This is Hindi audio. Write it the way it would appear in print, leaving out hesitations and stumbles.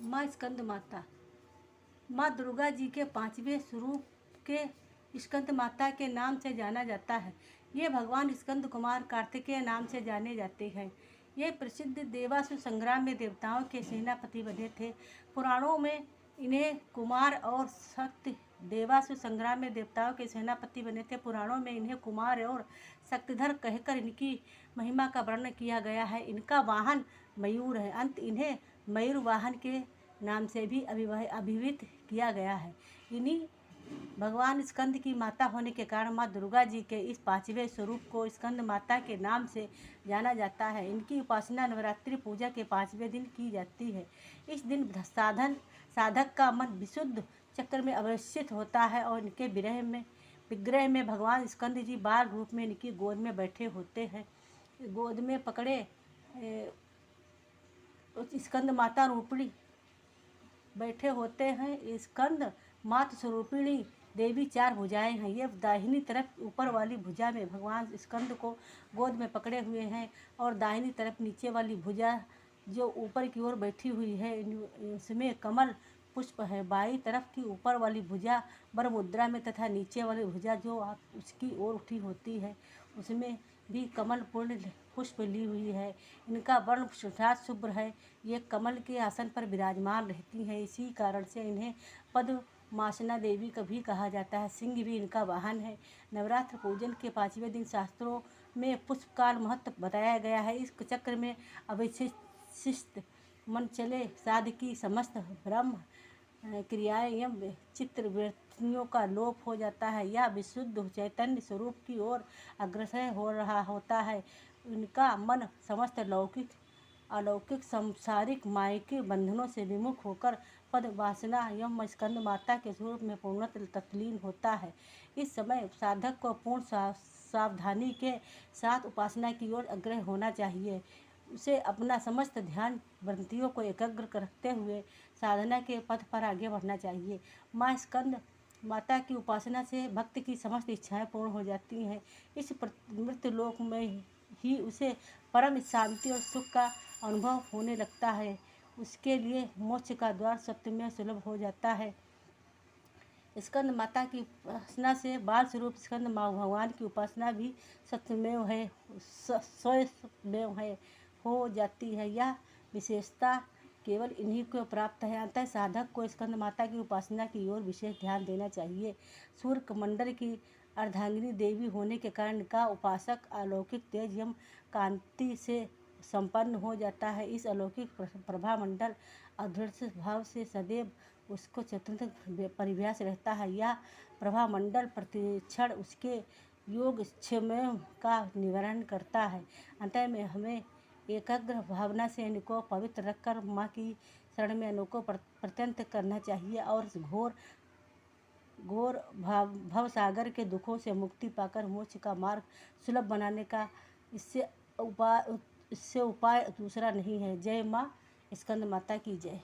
माँ स्कंद माता। माँ दुर्गा जी के 5वें स्वरूप के स्कंद माता के नाम से जाना जाता है। ये भगवान स्कंद कुमार कार्तिकेय नाम से जाने जाते हैं। ये प्रसिद्ध देवासुर संग्राम में देवताओं के सेनापति बने थे। पुराणों में इन्हें कुमार और शक्ति देवासुर संग्राम में देवताओं के सेनापति बने थे। पुराणों में इन्हें कुमार और शक्तिधर कहकर इनकी महिमा का वर्णन किया गया है। इनका वाहन मयूर है। अंत इन्हें मयूर वाहन के नाम से भी अभिहित किया गया है। इन्हीं भगवान स्कंद की माता होने के कारण माँ दुर्गा जी के इस 5वें स्वरूप को स्कंद माता के नाम से जाना जाता है। इनकी उपासना नवरात्रि पूजा के 5वें दिन की जाती है। इस दिन साधक का मन विशुद्ध चक्र में अवस्थित होता है और इनके विग्रह में भगवान स्कंद जी बाल रूप में इनकी गोद में बैठे होते हैं। गोद में पकड़े स्कंद माता रूपिणी बैठे होते हैं। स्कंद माता स्वरूपिणी देवी 4 भुजाएं हैं। ये दाहिनी तरफ ऊपर वाली भुजा में भगवान स्कंद को गोद में पकड़े हुए हैं और दाहिनी तरफ नीचे वाली भुजा जो ऊपर की ओर बैठी हुई है इसमें कमल पुष्प है। बाईं तरफ की ऊपर वाली भुजा वर मुद्रा में तथा नीचे वाली भुजा जो उसकी ओर उठी होती है उसमें भी कमल पूर्ण पुष्प ली हुई है। इनका वर्ण शुभ्र है। ये कमल के आसन पर विराजमान रहती हैं। इसी कारण से इन्हें पद्मासना देवी कभी कहा जाता है। सिंह भी इनका वाहन है। नवरात्र पूजन के 5वें दिन शास्त्रों में पुष्प का महत्व बताया गया है। इस चक्र में अवशिष्ट मन चले साधकी समस्त ब्रह्म क्रियाएं एवं चित्र वृत्तियों का लोप हो जाता है या विशुद्ध चैतन्य स्वरूप की ओर अग्रसर हो रहा होता है। उनका मन समस्त अलौकिक सांसारिक मायिक बंधनों से विमुख होकर पद वासना एवं स्कंद माता के स्वरूप में पूर्णतः तल्लीन होता है। इस समय साधक को पूर्ण सावधानी के साथ उपासना की ओर अग्रसर होना चाहिए। उसे अपना समस्त ध्यान वृत्तियों को एकाग्र रखते हुए साधना के पथ पर आगे बढ़ना चाहिए। माँ स्कंद माता की उपासना से भक्त की समस्त इच्छाएं पूर्ण हो जाती हैं। इस मृत्यु लोक में ही उसे परम शांति और सुख का अनुभव होने लगता है। उसके लिए मोक्ष का द्वार सत्यमेव सुलभ हो जाता है। स्कंद माता की उपासना से बाल स्वरूप स्कंद भगवान की उपासना भी सत्यमेव है स्वयमेव है हो जाती है। यह विशेषता केवल इन्हीं को प्राप्त है। अतः साधक को स्कंद माता की उपासना की ओर विशेष ध्यान देना चाहिए। सूर्य मंडल की अर्धांगिनी देवी होने के कारण इनका उपासक अलौकिक तेज एवं कांति से संपन्न हो जाता है। इस अलौकिक प्रभा मंडल अदृश्य भाव से सदैव उसको चतुर्थ परिव्यास रहता है। यह प्रभा मंडल प्रतिक्षण उसके योग क्षमों का निवारण करता है। अंत में हमें एकाग्र भावना से इनको पवित्र रखकर माँ की शरण में इनको प्रत्यंत करना चाहिए और घोर भवसागर के दुखों से मुक्ति पाकर मोक्ष का मार्ग सुलभ बनाने का इससे उपाय दूसरा नहीं है। जय माँ स्कंद माता की जय।